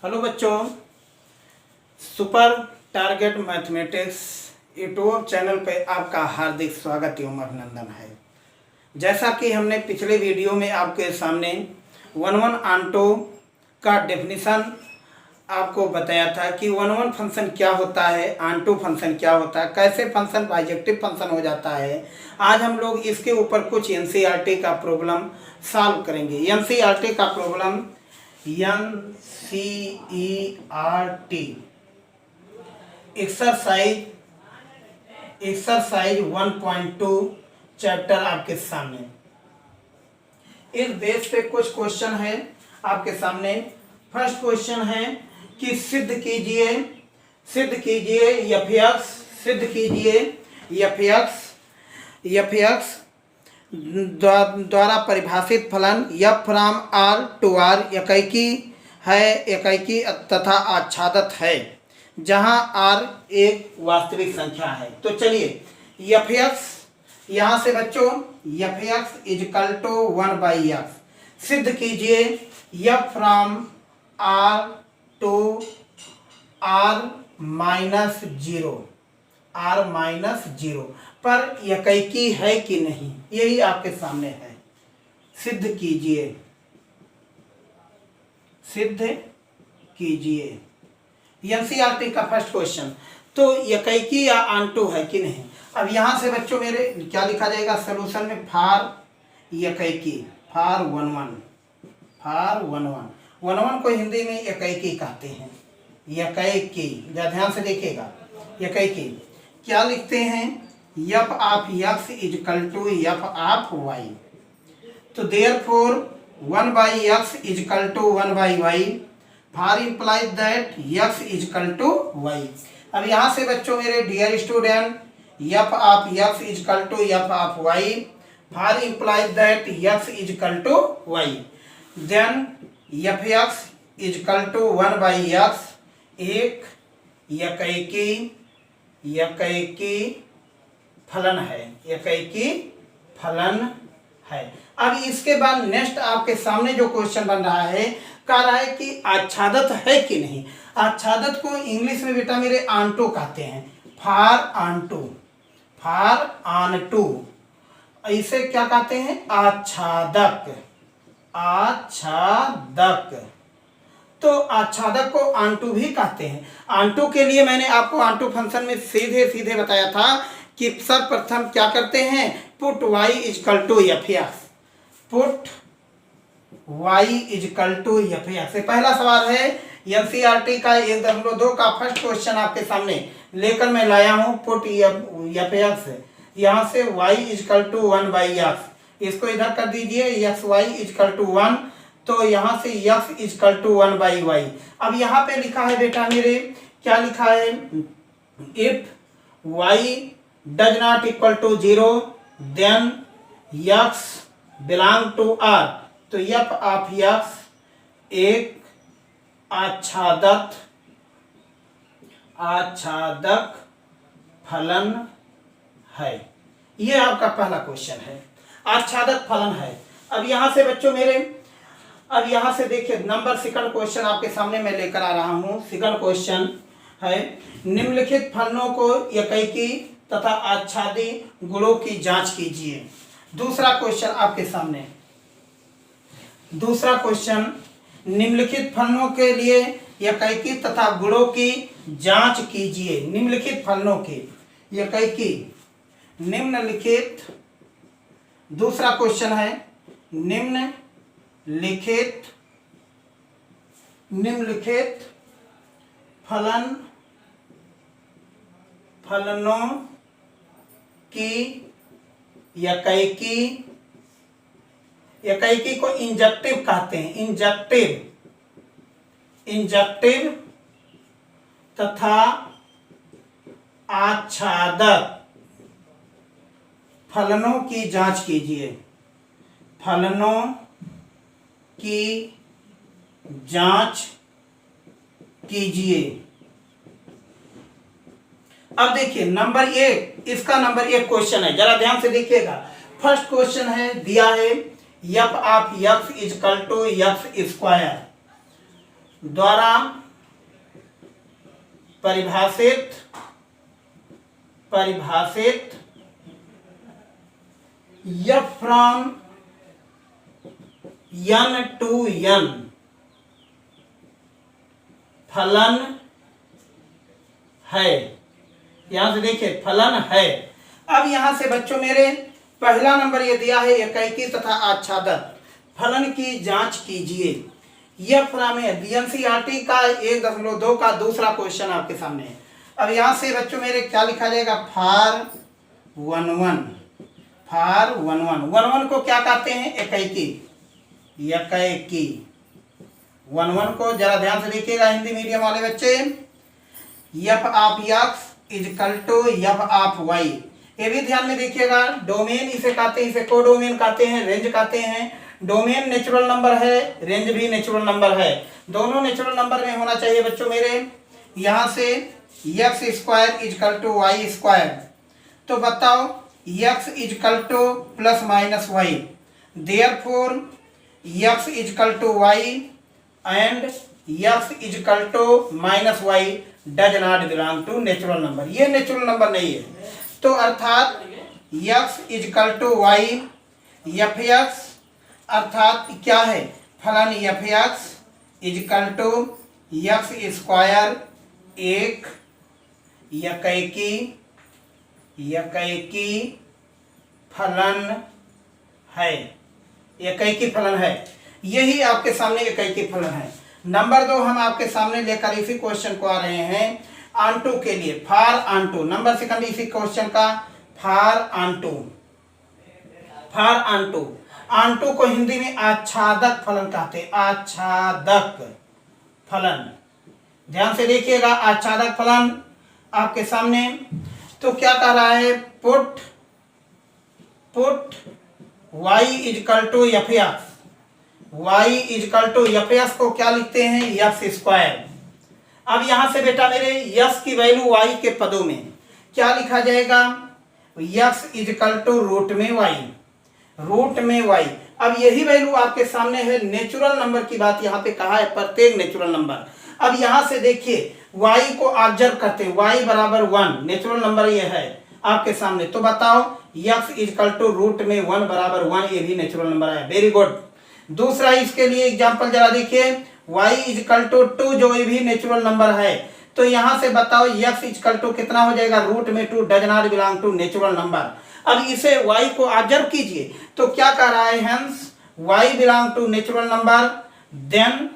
Hello बच्चों, super target mathematics YouTube channel पे आपका हार्दिक स्वागत एवं अभिनंदन है। जैसा कि हमने पिछले वीडियो में आपके सामने वन वन आंटो का डेफिनेशन आपको बताया था कि वन वन फंक्शन क्या होता है, आंटो फंक्शन क्या होता है, कैसे फंक्शन बाइजेक्टिव फंक्शन हो जाता है। आज हम लोग इसके ऊपर कुछ एनसीईआरटी का प्रॉब्लम सॉल्व करेंगे। एनसीईआरटी का प्रॉब्लम NCERT एक्सरसाइज 1.2 चैप्टर आपके सामने। इस बेस पे कुछ क्वेश्चन है आपके सामने। फर्स्ट क्वेश्चन है कि सिद्ध कीजिए एफ द्वारा परिभाषित फलन F from R to R एकाकी तथा आच्छादित है, जहां आर एक वास्तविक संख्या है। तो चलिए एफ एक्स, यहाँ से बच्चों F X is equal to 1/x सिद्ध कीजिए F from R to R minus zero पर एकाकी है कि नहीं, यही आपके सामने है। सिद्ध कीजिए एनसीईआरटी का फर्स्ट क्वेश्चन। तो एकाकी या आंटू है कि नहीं। अब यहाँ से बच्चों मेरे क्या लिखा जाएगा सलूशन में, फॉर एकाकी, फॉर वन वन को हिंदी में एकाकी कहते हैं। एकाकी ध्यान से देखिएगा, एकाकी क्या लिखते हैं, F of X is equal to F of Y. तो therefore 1/x is equal to 1/y, for implies that x is equal to y। अब यहाँ से बच्चों मेरे dear student F of x is equal to F of y, for implies that x is equal to y, then F X is equal to 1/x एक एकाकी फलन है। अब इसके बाद नेक्स्ट आपके सामने जो क्वेश्चन बन रहा है, कह रहा है कि आच्छादित है कि नहीं। आच्छादित को इंग्लिश में बेटा मेरे आंटो कहते हैं, फॉर आंटू। इसे क्या कहते हैं, आच्छादक। तो आच्छादक को आंटू भी कहते हैं। आंटू के लिए मैंने आपको आंटू फंक्शन में सीधे बताया था कि सर्वप्रथम क्या करते हैं, put y equal to F X, put y equal to F X. पहला सवाल है एनसीईआरटी का 1.2 का फर्स्ट क्वेश्चन आपके सामने लेकर मैं लाया हूं। पुट एफ एक्स, यहाँ से y इजकल टू 1/x, इसको इधर कर दीजिए, एक्स वाई इजकल टू 1, तो यहाँ से x इजकल टू 1/y। अब यहाँ पे लिखा है बेटा मेरे, क्या लिखा है, if y does not equal to 0 then x belong to r। तो एफ ऑफ x एक आच्छादक फलन है। यह आपका पहला क्वेश्चन है, आच्छादक फलन है। अब यहाँ से बच्चों मेरे, अब यहाँ से देखिए नंबर सेकंड क्वेश्चन आपके सामने मैं लेकर आ रहा हूँ। सेकंड क्वेश्चन है, निम्नलिखित फलनों को एकाकी तथा आच्छादी गुणों की जांच कीजिए। दूसरा क्वेश्चन आपके सामने, दूसरा क्वेश्चन, निम्नलिखित फलनों के लिए एकाकी तथा गुणों की जांच कीजिए। निम्नलिखित फलनों के एकाकी, निम्नलिखित, दूसरा क्वेश्चन है निम्नलिखित फलनों की एकाकी को इंजेक्टिव कहते हैं, इंजेक्टिव तथा आच्छादक फलनों की जांच कीजिए। फलनों की जांच कीजिए। अब देखिए नंबर 1, इसका नंबर 1 क्वेश्चन है, जरा ध्यान से देखिएगा। फर्स्ट क्वेश्चन है, दिया है F of X is equal to X square. द्वारा परिभाषित f from n to n फलन है। यहां से देखिए फलन है। अब यहां से बच्चों मेरे पहला नंबर ये दिया है एकैकी तथा आच्छादक फलन की जांच कीजिए। यह फ्रॉम एनसीईआरटी का 1.2 का दूसरा क्वेश्चन आपके सामने है। अब यहां से बच्चों मेरे क्या लिखा जाएगा, फार 11 को क्या कहते हैं, एकैकी। 11 को जरा ध्यान से देखिएगा हिंदी मीडियम वाले बच्चे। F of X is equal to F of Y, ये भी ध्यान में देखिएगा। डोमेन इसे कहते हैं, इसे कोडोमेन कहते हैं, रेंज कहते हैं। डोमेन नेचुरल नंबर है, रेंज भी नेचुरल नंबर है, दोनों नेचुरल नंबर में होना चाहिए बच्चों मेरे। यहां से X square is equal to Y square, तो बताओ X is equal to plus minus Y, therefore X is equal to Y and X is equal to minus Y does not belong to natural number, ये नेचुरल नंबर नहीं है। तो अर्थात X is equal to Y F X अर्थात क्या है, फलन F X is equal to X square एक एकैकी फलन है, एकैकी फलन है। यही आपके सामने एकैकी फलन है। नंबर 2 हम आपके सामने लेकर इसी क्वेश्चन को आ रहे हैं आंटू के लिए, फार आंटू। नंबर सेकंड इसी क्वेश्चन का फार आंटू। आंटू को हिंदी में आच्छादक फलन कहते हैं, आच्छादक फलन। ध्यान से देखिएगा, आच्छादक फलन आपके सामने। तो क्या कह रहा है, put y equal to F X, Y equal to F X को क्या लिखते हैं, एक्स स्क्वायर। अब यहां से बेटा मेरे यस की वैल्यू y के पदों में क्या लिखा जाएगा, एक्स इजकल टू रूट में y। अब यही वैल्यू आपके सामने है, नेचुरल नंबर की बात यहाँ पे कहा है, प्रत्येक नेचुरल नंबर। अब यहां से देखिए y को ऑब्जर्व करते हैं, y बराबर 1 नेचुरल नंबर ये है आपके सामने। तो बताओ x इजकल टू रूट में 1 बराबर 1, ये भी नेचुरल नंबर है। Very good. दूसरा इसके लिए एग्जांपल जरा देखिए, y इजकल टू 2 जो ये भी नेचुरल नंबर है। तो यहां से बताओ x इजकल टू कितना हो जाएगा, रूट में 2 does not belong to natural number. अब इसे y को ऑब्जर्व कीजिए, तो क्या कह रहा है, hence y belong to natural number, then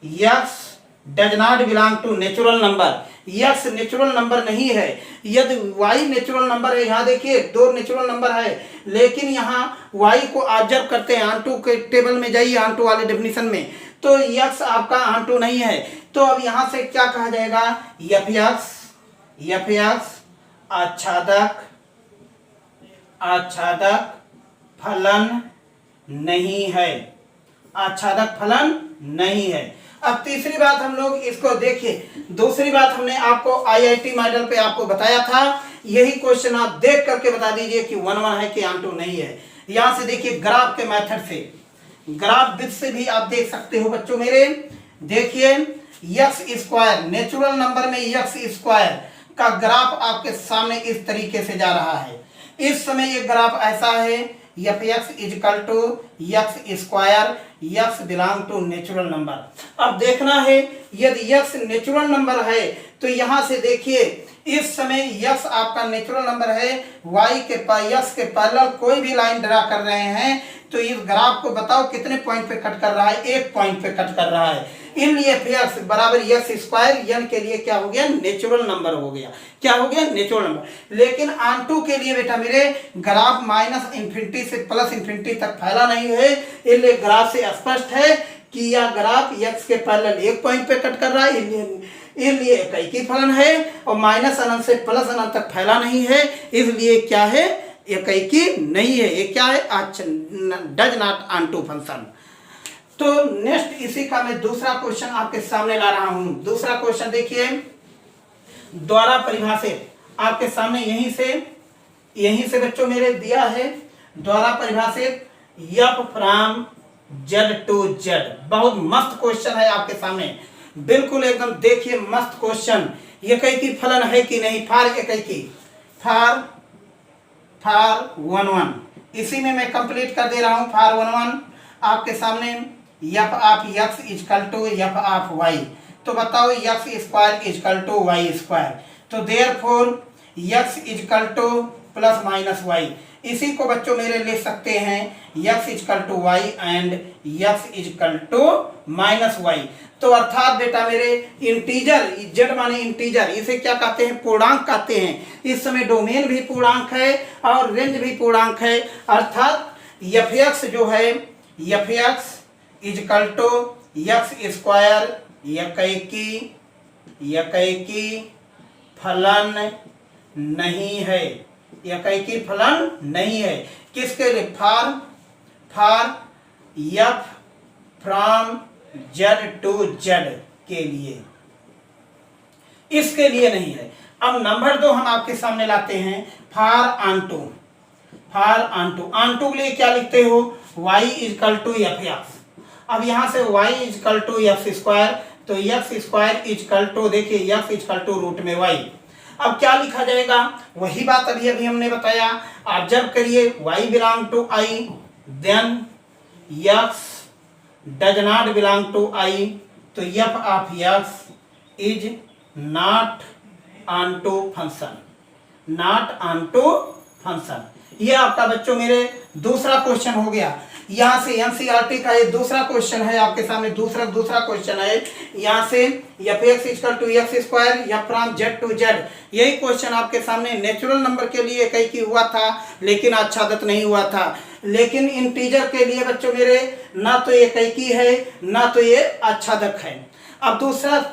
x does not belong to natural number. x natural number नहीं है, यदि y नेचुरल नंबर है। यहाँ देखिए 2 नेचुरल नंबर है, लेकिन यहाँ y को ऑब्जर्व करते हैं। आंटू के टेबल में जाइए, आंटू वाले डेफिनेशन में, तो x आपका आंटू नहीं है। तो अब यहाँ से क्या कहा जाएगा, एफ एक्स आच्छादक फलन नहीं है, आच्छादक फलन नहीं है। अब तीसरी बात हम लोग इसको देखिए, दूसरी बात हमने आपको आईआईटी मॉडल पे आपको बताया था, यही क्वेश्चन आप देख करके बता दीजिए कि 1 है कि आंटू नहीं है। यहां से देखिए ग्राफ के मेथड से, ग्राफ विथ से भी आप देख सकते हो बच्चों मेरे। देखिए एक्स स्क्वायर, नेचुरल नंबर में एक्स स्क्वायर का ग्राफ आपके सामने इस तरीके से जा रहा है। इस समय ये ग्राफ ऐसा है, F X is equal to X square, X belong to natural number. अब देखना है यदि एक्स नेचुरल नंबर है तो यहां से देखिए इस समय एक्स आपका नेचुरल नंबर है, वाई के एक्स के पैरेलल कोई भी लाइन ड्रा कर रहे हैं, तो इस ग्राफ को बताओ कितने पॉइंट पे कट कर रहा है, 1 पॉइंट पे कट कर रहा है। इसलिए एक्स बराबर एक्स स्क्वायर एन के लिए क्या हो गया, नेचुरल नंबर हो गया। क्या हो गया, नेचुरल नंबर। लेकिन आंटू के लिए बेटा मेरे ग्राफ माइनस इन्फिनिटी से प्लस इन्फिनिटी तक फैला नहीं है, इसलिए ग्राफ से स्पष्ट है कि यह ग्राफ एक्स के पैरेलल 1 पॉइंट पे कट कर रहा है, इसलिए एकैकी फलन है, और माइनस अनंत से प्लस अनंत तक फैला नहीं है, इसलिए क्या है, एकैकी नहीं है। ये क्या है, डज नॉट आंटू फंक्शन। तो नेक्स्ट इसी का मैं दूसरा क्वेश्चन आपके सामने ला रहा हूं। दूसरा क्वेश्चन देखिए, द्वारा परिभाषित आपके सामने यहीं से बच्चों मेरे दिया है, द्वारा परिभाषित एफ फ्रॉम Z2Z। बहुत मस्त क्वेश्चन है आपके सामने, बिल्कुल एकदम देखिए मस्त क्वेश्चन। एकैकी फलन है कि नहीं, फार एकैकी, फार 1 इसी में मैं कंप्लीट कर दे रहा हूं। फार 1 आपके सामने F of x is equal to F of y। तो बताओ x square is equal to y square, तो therefore x is equal to plus minus y। इसी को बच्चों मेरे लिख सकते हैं x is equal to y and x is equal to minus y। तो अर्थात बेटा मेरे इंटीजर, z माने इंटीजर, इसे क्या कहते हैं, पूर्णांक कहते हैं। इस समय डोमेन भी पूर्णांक है और रेंज भी पूर्णांक है। अर्थात fx जो है, fx is equal to x square एकैकी फलन नहीं है, एकैकी फलन नहीं है। किसके लिए, for F from Z to Z के लिए, इसके लिए नहीं है। अब नंबर 2 हम आपके सामने लाते हैं, फार ऑनटू के लिए क्या लिखते हो, y इजकल टू fx। अब यहां से y equal to x square, तो x स्क्वायर इजकल टू, देखिए x इजकल टू रूट में y। अब क्या लिखा जाएगा, वही बात अभी हमने बताया। ऑब्जर्व करिए, y belong to I, then x does not belong to I, तो f of x is not onto function, not onto function. ये आपका बच्चों मेरे दूसरा क्वेश्चन हो गया। यहाँ से एनसीईआरटी का ये दूसरा क्वेश्चन है आपके सामने, दूसरा क्वेश्चन है। यहाँ से fx equal to x square या फ्रॉम Z टू Z, यही क्वेश्चन आपके सामने नेचुरल नंबर के लिए कई की हुआ था, लेकिन आच्छादित नहीं हुआ था। लेकिन इंटीजर के लिए बच्चों मेरे ना तो ये कैकी है ना तो ये आच्छादक है। अब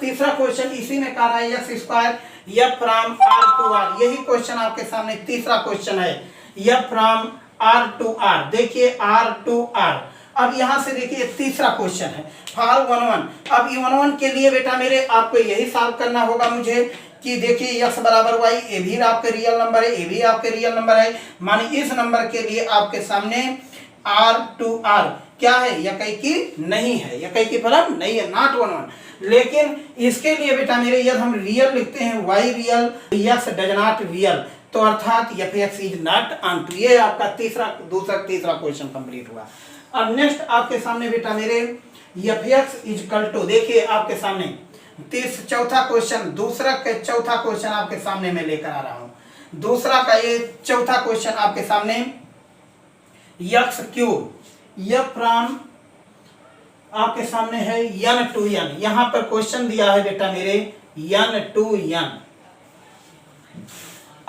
तीसरा क्वेश्चन इसी में कह रहा है x स्क्वायर या फ्रॉम R टू R, यही क्वेश्चन आपके सामने तीसरा क्वेश्चन है, या फ्रॉम R टू R। देखिए R टू R। अब यहां से देखिए तीसरा क्वेश्चन है फार 1 अब 1 के लिए बेटा मेरे आपको यही सॉल्व करना होगा मुझे कि देखिए x बराबर y, ये भी आपके रियल नंबर है, ये भी आपके रियल नंबर है, माने इस नंबर के लिए आपके सामने R टू R क्या है, एकैकी नहीं है, एकैकी फलन नहीं है, नॉट 1। लेकिन इसके लिए बेटा मेरे यदि हम रियल लिखते हैं y real, x does not real, तो अर्थात fx इज नॉट ऑनटू। ये आपका तीसरा क्वेश्चन कंप्लीट हुआ। अब नेक्स्ट आपके सामने बेटा मेरे fx इजकल टू, देखिए आपके सामने चौथा क्वेश्चन आपके सामने मैं लेकर आ रहा हूं। दूसरा का ये चौथा क्वेश्चन आपके सामने x क्यूब, यह फ्रॉम आपके सामने है n टू n। यहां पर क्वेश्चन दिया है बेटा मेरे n टू n।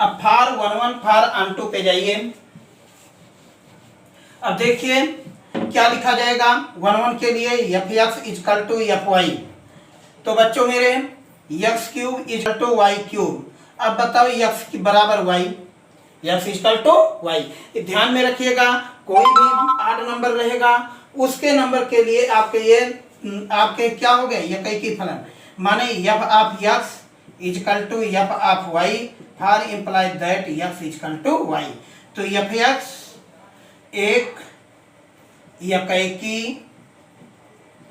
अब फार 1 फार ऑनटू पे जाइए। अब देखिए क्या लिखा जाएगा 1 के लिए fx इजकल टू fy, तो बच्चों मेरे x cube equal to y cube. अब बताओ x की बराबर y, x is equal to y। ध्यान में रखिएगा कोई भी आड नंबर रहेगा उसके नंबर के लिए आपके क्या हो गए, एकैकी फलन, माने f of x is equal to f of y for imply that x is equal to y। तो fx एक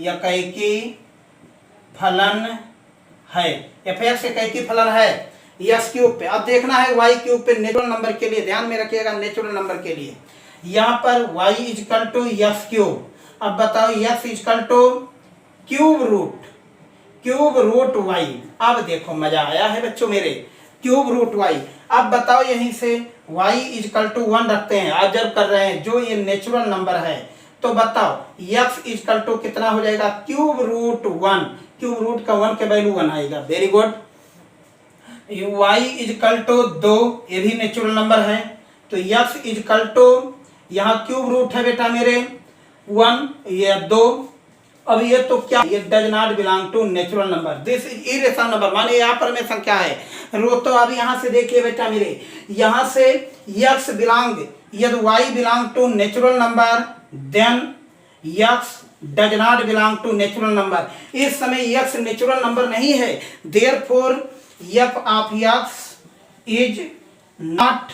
एकैकी फलन है, fx एकैकी फलन है x क्यूब पे। अब देखना है y क्यूब पे नेचुरल नंबर के लिए, ध्यान में रखिएगा नेचुरल नंबर के लिए यहाँ पर y equal to x cube. अब बताओ x is equal to cube root y। अब देखो मजा आया है बच्चों मेरे, क्यूब रूट y। अब बताओ यहीं से y इजकल टू 1 रखते हैं, ऑब्जर्व कर रहे हैं जो ये नेचुरल नंबर है, तो बताओ x इजकल टू कितना हो जाएगा, क्यूब रूट 1। क्यूब रूट का 1 के वैल्यू 1 आएगा, very good. y equal to 2, ये भी नेचुरल नंबर है, तो x इजकल टू यहाँ क्यूब रूट है बेटा मेरे 1, ये 2। अब ये तो क्या, ये does not belong to natural number, this is irrational number, माने यहाँ पर में संख्या है रो। तो अब यहाँ से देखिए बेटा मेरे, यहाँ से x बिलोंग, यदि y belong to natural number then x does not belong to natural number. इस समय x नेचुरल नंबर नहीं है, therefore f of x is not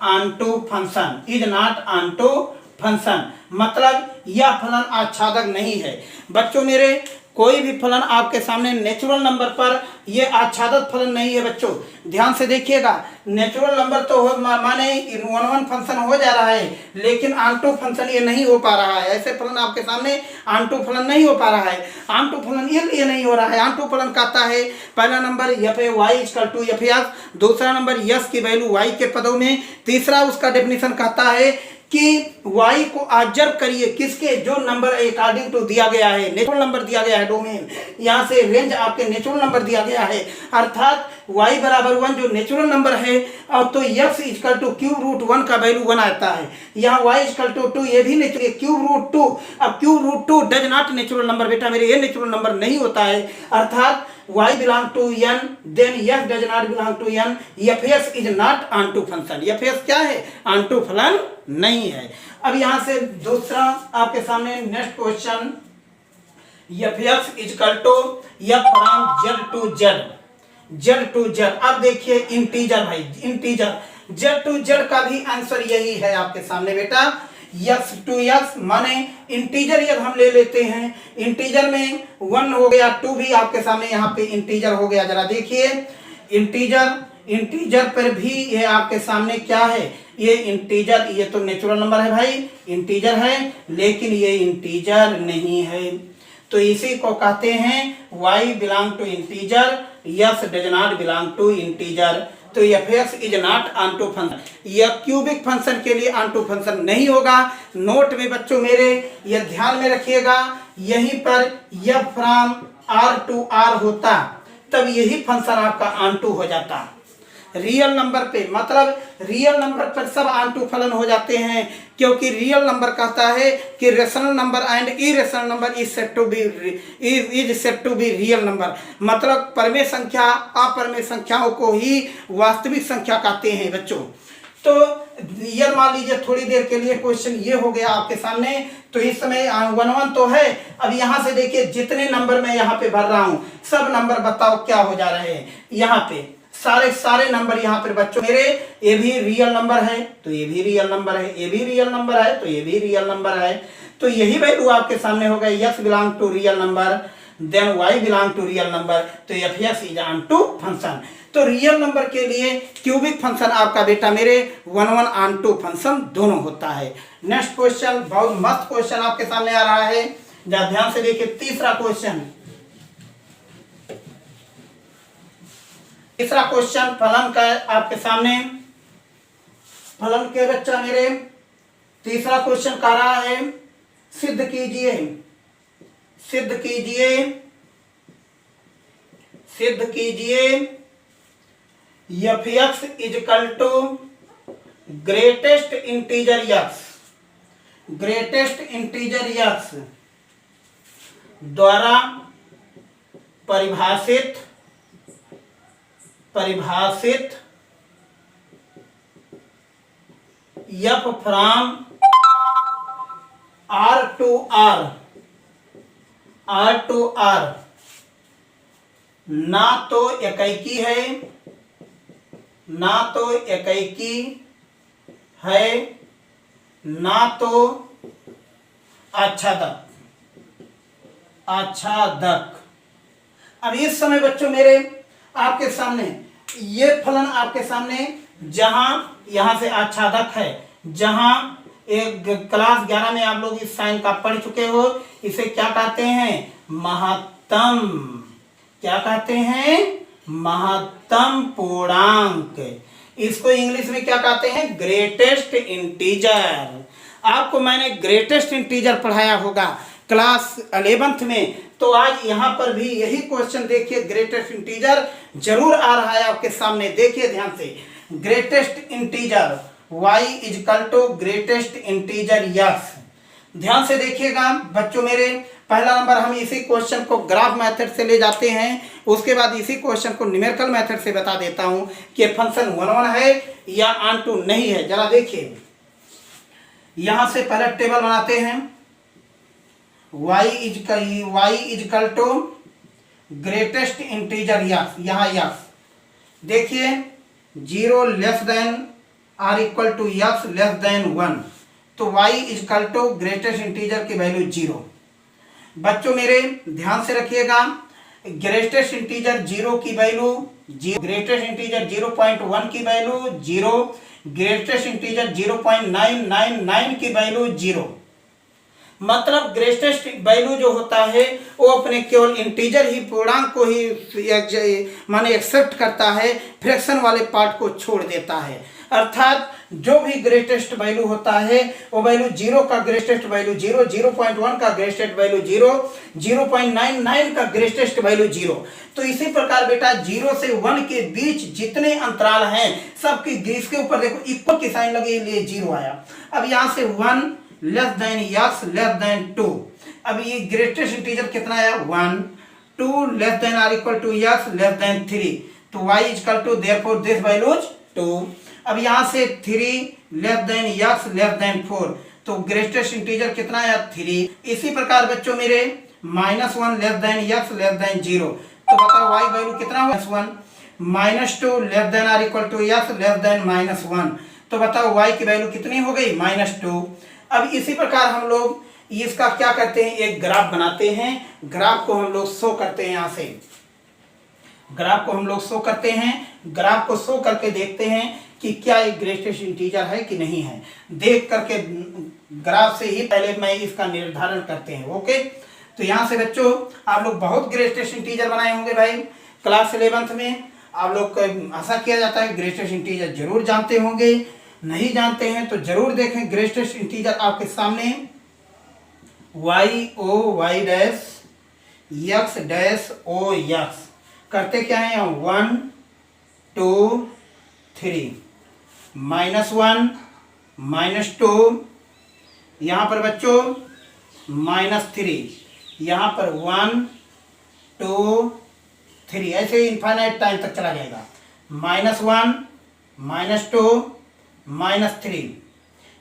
onto function, is not onto function, मतलब यह फलन आच्छादक नहीं है। बच्चों मेरे कोई भी फलन आपके सामने नेचुरल नंबर पर यह आच्छादक फलन नहीं है। बच्चों ध्यान से देखिएगा, नेचुरल नंबर तो माने 1 फंक्शन हो जा रहा है, लेकिन ऑनटू फंक्शन ये नहीं हो पा रहा है। ऐसे फलन आपके सामने ऑनटू फलन नहीं हो पा रहा है। ऑनटू फलन ये नहीं हो रहा है। ऑनटू फलन कहता है पहला number F A Y equal to F X, दूसरा नंबर यस की वैल्यू वाई के पदों में, तीसरा उसका डेफिनेशन कहता है कि y को ऑब्जर्व करिए किसके, जो नंबर अकॉर्डिंग टू दिया गया है, नेचुरल नंबर दिया गया है डोमेन, यहाँ से रेंज आपके नेचुरल नंबर दिया गया है, अर्थात y बराबर 1 जो नेचुरल नंबर है, और तो x equal to cube root 1 का वैल्यू 1 आता है। यहाँ y इक्वल टू 2 ये भी नेचुरल, क्यूब रूट 2, अब cube root 2 does not natural number बेटा मेरे, ये नेचुरल नंबर नहीं होता है, अर्थात y belong to n then f does not belong to n, fs is not onto function, fs क्या है, onto फलन नहीं है। अब यहाँ से दूसरा आपके सामने next question, fs equal to f from z to z, अब देखिए इंटीजर भाई, इंटीजर z टू z का भी आंसर यही है आपके सामने बेटा, यस टू यस माने इंटीजर यदि हम ले लेते हैं, इंटीजर में 1 हो गया, 2 भी आपके सामने यहाँ पे इंटीजर हो गया। जरा देखिए इंटीजर पर भी ये आपके सामने क्या है, ये इंटीजर, ये तो नेचुरल नंबर है भाई, इंटीजर है, लेकिन ये इंटीजर नहीं है, तो इसी को कहते हैं y belong to integer, yes does not belong to integer, तो fx is not onto function, यह क्यूबिक फंक्शन के लिए ऑनटू फंक्शन नहीं होगा। नोट में बच्चों मेरे यह ध्यान में रखिएगा, यहीं पर f from r to r होता तब यही फंक्शन आपका ऑनटू हो जाता। रियल नंबर पे, मतलब रियल नंबर पर सब ऑनटू फलन हो जाते हैं, क्योंकि रियल नंबर कहता है कि rational number and irrational number is said to be real number, मतलब परमेय संख्या अपरमेय संख्याओं को ही वास्तविक संख्या कहते हैं बच्चों। तो ये मान लीजिए थोड़ी देर के लिए क्वेश्चन ये हो गया आपके सामने, तो इस समय 1 तो है। अब यहाँ से देखिए जितने नंबर मैं यहाँ पे भर रहा हूँ सब नंबर बताओ क्या हो जा रहे हैं, यहाँ पे सारे नंबर यहाँ पर बच्चों मेरे, ये भी रियल नंबर है तो ये भी रियल नंबर है, ये भी रियल नंबर है तो ये भी रियल नंबर है, तो यही वैल्यू आपके सामने होगा, x belong to real number then y belong to real number, तो fx इज ऑनटू फंक्शन। तो रियल नंबर के लिए क्यूबिक फंक्शन आपका बेटा मेरे 1 ऑनटू फंक्शन दोनों होता है। नेक्स्ट क्वेश्चन, बहुत मस्त क्वेश्चन आपके सामने आ रहा है, जरा ध्यान से देखिए। तीसरा क्वेश्चन फलन का आपके सामने, फलन के बच्चा मेरे तीसरा क्वेश्चन कह रहा है सिद्ध कीजिए fx equal to greatest integer x द्वारा परिभाषित f from r to r ना तो इकाई है ना तो आच्छादक। अब इस समय बच्चों मेरे आपके सामने ये फलन आपके सामने, जहां यहां से आच्छादक है, जहां एक क्लास 11 में आप लोग इस साइन का पढ़ चुके हो, इसे क्या कहते हैं, महत्तम, क्या कहते हैं, महत्तम पूर्णांक। इसको इंग्लिश में क्या कहते हैं, ग्रेटेस्ट इंटीजर। आपको मैंने ग्रेटेस्ट इंटीजर पढ़ाया होगा क्लास 11th में, तो आज यहाँ पर भी यही क्वेश्चन देखिए, ग्रेटेस्ट इंटीजर जरूर आ रहा है आपके सामने। देखिए ध्यान से, greatest integer y equal to greatest integer x। ध्यान से देखिएगा बच्चों मेरे, पहला नंबर हम इसी क्वेश्चन को ग्राफ मेथड से ले जाते हैं, उसके बाद इसी क्वेश्चन को न्यूमेरिकल मेथड से बता देता हूं कि फंक्शन 1 है या ऑनटू नहीं है। जरा देखिए, यहां से पहले टेबल बनाते हैं, y equal to greatest integer x, यहाँ x देखिए 0 less than r equal to x less than 1, तो y equal to greatest integer की वैल्यू 0। बच्चों मेरे ध्यान से रखिएगा, ग्रेटेस्ट इंटीजर 0 की वैल्यू 0, ग्रेटेस्ट इंटीजर 0.1 की वैल्यू 0, ग्रेटेस्ट इंटीजर 0.999 की वैल्यू 0। मतलब ग्रेटेस्ट वैल्यू जो होता है वो अपने केवल इंटीजर ही, पूर्णांक को ही माने एक्सेप्ट करता है, फ्रैक्शन वाले पार्ट को छोड़ देता है। अर्थात जो भी ग्रेटेस्ट वैल्यू होता है वो वैल्यू 0 का ग्रेटेस्ट वैल्यू 0, 0.1 का ग्रेटेस्ट वैल्यू 0, 0.99 का ग्रेटेस्ट वैल्यू 0। तो इसी प्रकार बेटा 0 से 1 के बीच जितने अंतराल हैं सबकी इसके ऊपर देखो इक्वल की साइन लगी, लिए 0 आया। अब यहाँ से 1 less than x less than 2, अब ये ग्रेटेस्ट इंटीजर कितना आया 1, 2 less than or equal to x less than 3, तो y equal to therefore this value is 2। अब यहाँ से 3 less than x less than 4, तो ग्रेटेस्ट इंटीजर कितना आया 3। इसी प्रकार बच्चों मेरे -1 less than x less than 0, तो बताओ y वैल्यू कितना हुआ 1, -2 less than or equal to x less than -1, तो बताओ y की वैल्यू कितनी हो गई -2। अब इसी प्रकार हम लोग इसका क्या करते हैं, एक ग्राफ बनाते हैं, ग्राफ को हम लोग शो करते हैं। यहाँ से ग्राफ को हम लोग शो करते हैं, ग्राफ को शो करके देखते हैं कि क्या एक ग्रेटेस्ट इंटीजर है कि नहीं है। देख करके ग्राफ से ही पहले मैं इसका निर्धारण करते हैं। ओके, तो यहाँ से बच्चों आप लोग बहुत ग्रेटेस्ट इंटीजर बनाए होंगे भाई क्लास 11th में। आप लोग को आशा किया जाता है ग्रेटेस्ट इंटीजर जरूर जानते होंगे, नहीं जानते हैं तो जरूर देखें। ग्रेटेस्ट इंटीजर आपके सामने y dash x dash o x, करते क्या है 1 2 3, -1 -2, यहाँ पर बच्चों -3, यहाँ पर 1 2 3, ऐसे इनफाइनाइट टाइम तक चला जाएगा। -1 -2 -3,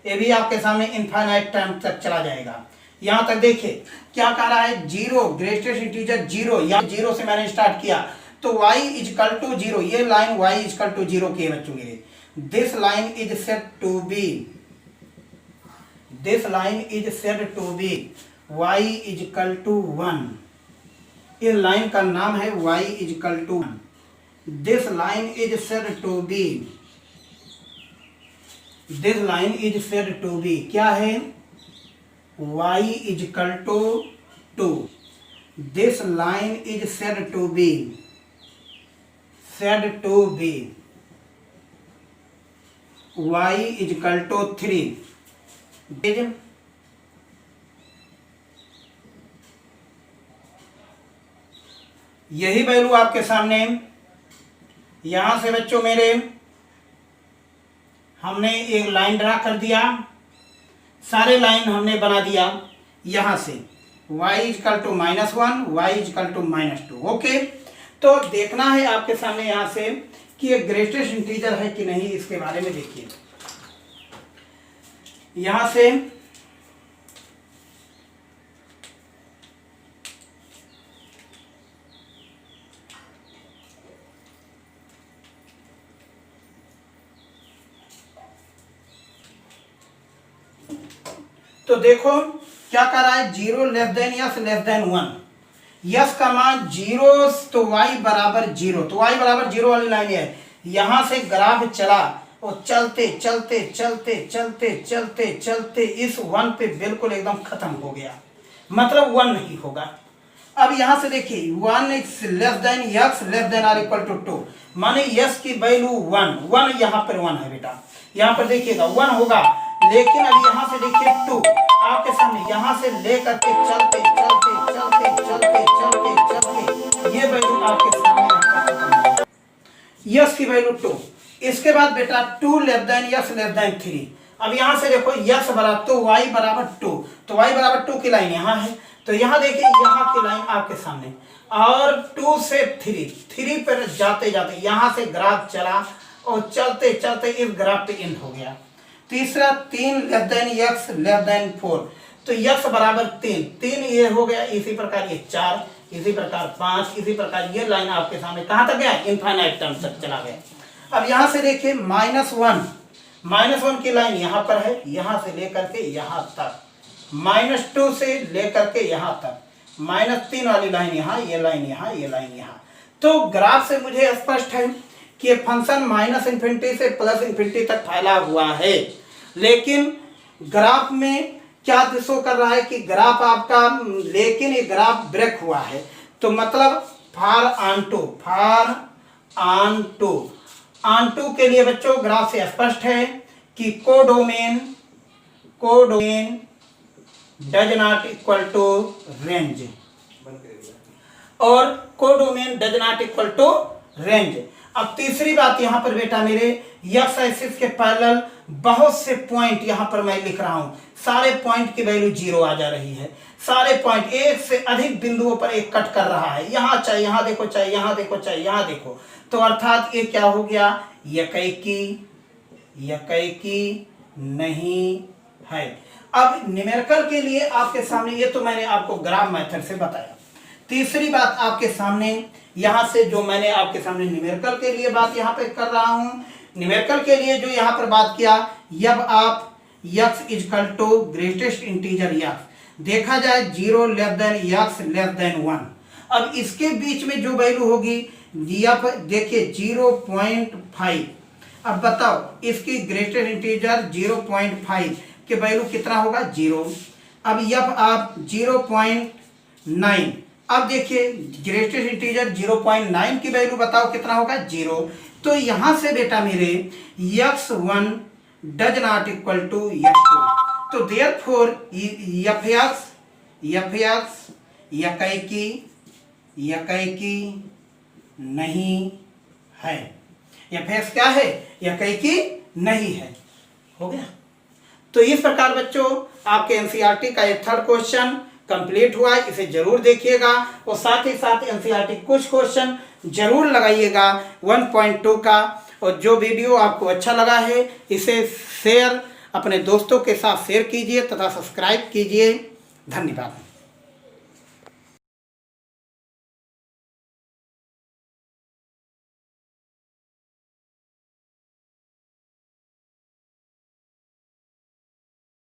ये भी आपके सामने इनफाइनाइट टाइम तक चला जाएगा। यहाँ तक देखिए क्या कह रहा है 0, ग्रेटेस्ट इंटीजर 0, या 0 से मैंने स्टार्ट किया तो y इजकल टू 0, ये लाइन y इजकल टू 0 की है बच्चों मेरे। This line is said to be, this line is said to be y equal to 1, इस लाइन का नाम है y equal to 1। This line is said to be, this line is said to be क्या है y equal to 2। This line is said to be, said to be y equal to 3। यही value आपके सामने यहां से बच्चों मेरे हमने एक लाइन ड्रा कर दिया, सारे लाइन हमने बना दिया यहां से y equal to -1, y equal to -2। Okay, तो देखना है आपके सामने यहां से कि ये ग्रेटेस्ट इंटीजर है कि नहीं, इसके बारे में देखिए। यहां से तो देखो क्या कर रहा है 0 less than x less than 1, yes का मान 0 तो y बराबर 0, तो y बराबर 0 वाली लाइन है। यहां से ग्राफ चला और चलते चलते चलते चलते चलते चलते इस 1 पे बिल्कुल एकदम खत्म हो गया, मतलब 1 नहीं होगा। अब यहां से देखिए 1 less than x less than or equal to 2, माने s की वैल्यू 1 यहाँ पर 1 है बेटा, यहाँ पर देखिएगा 1 होगा, लेकिन अब यहाँ से देखिए 2 आपके सामने, यहाँ से लेकर के चलते चलते चलते चलते चलते चलते ये वैल्यू आपके सामने यस की वैल्यू 2। इसके बाद बेटा 2 less then yes less than 3। अब यहाँ से देखो यस बराबर तो y बराबर 2, तो y बराबर 2 की लाइन यहाँ है, तो यहाँ देखिए यहाँ की लाइन आपके सामने, और 2 से 3 पर जाते जाते यहाँ से ग्राफ चला और चलते चलते इस ग्राफ पे एंड हो गया। तीसरा 3 less than x less than 4, तो x बराबर 3 ये हो गया। इसी प्रकार ये 4, इसी प्रकार 5, इसी प्रकार ये लाइन आपके सामने कहाँ तक गया, इनफाइनाइट टर्म तक चला गया। अब यहाँ से देखिए -1 -1 की लाइन यहाँ पर है, यहाँ से लेकर के यहाँ तक, -2 से लेकर के यहाँ तक, -3 वाली लाइन यहाँ, ये लाइन यहाँ, ये लाइन यहाँ। तो ग्राफ से मुझे स्पष्ट है कि ये फंक्शन -∞ से +∞ तक फैला हुआ है। लेकिन ग्राफ में क्या शो कर रहा है कि ग्राफ आपका, लेकिन ये ग्राफ ब्रेक हुआ है। तो मतलब फार ऑन टू के लिए बच्चों ग्राफ से स्पष्ट है कि codomain does not equal to range, और codomain does not equal to range. अब तीसरी बात यहाँ पर बेटा मेरे, एक्स एक्सिस के पैरेलल बहुत से पॉइंट यहाँ पर मैं लिख रहा हूँ, सारे पॉइंट की वैल्यू 0 आ जा रही है। सारे पॉइंट, एक से अधिक बिंदुओं पर एक कट कर रहा है, यहाँ चाहे यहाँ देखो, चाहे यहाँ देखो, चाहे यहाँ देखो। तो अर्थात ये क्या हो गया, यकैकी नहीं है। अब न्यूमेरिकल के लिए आपके सामने, ये तो मैंने आपको ग्राफ मेथड से बताया। तीसरी बात आपके सामने, यहाँ से जो मैंने आपके सामने न्यूमेरिकल के लिए बात यहाँ पे कर रहा हूँ, न्यूमेरिकल के लिए जो यहाँ पर बात किया, जब आप x equal to greatest integer x देखा जाए 0 less than x less than 1, अब इसके बीच में जो वैल्यू होगी यह देखिए 0.5। अब बताओ इसकी ग्रेटेस्ट इंटीजर 0.5 के वैल्यू कितना होगा, 0। अब जब आप 0.9, अब देखिए ग्रेटेस्ट इंटीजर 0.9 की वैल्यू बताओ कितना होगा, 0। तो यहाँ से बेटा मेरे x1 does not equal to x2, तो देयरफॉर f(x) यकैकी नहीं है। f(x) क्या है, यकैकी नहीं है। हो गया। तो इस प्रकार बच्चों आपके एनसीईआरटी का एक थर्ड क्वेश्चन कंप्लीट हुआ, इसे जरूर देखिएगा और साथ ही साथ एनसीईआरटी कुछ क्वेश्चन जरूर लगाइएगा 1.2 का। और जो वीडियो आपको अच्छा लगा है इसे शेयर अपने दोस्तों के साथ शेयर कीजिए तथा सब्सक्राइब कीजिए। धन्यवाद।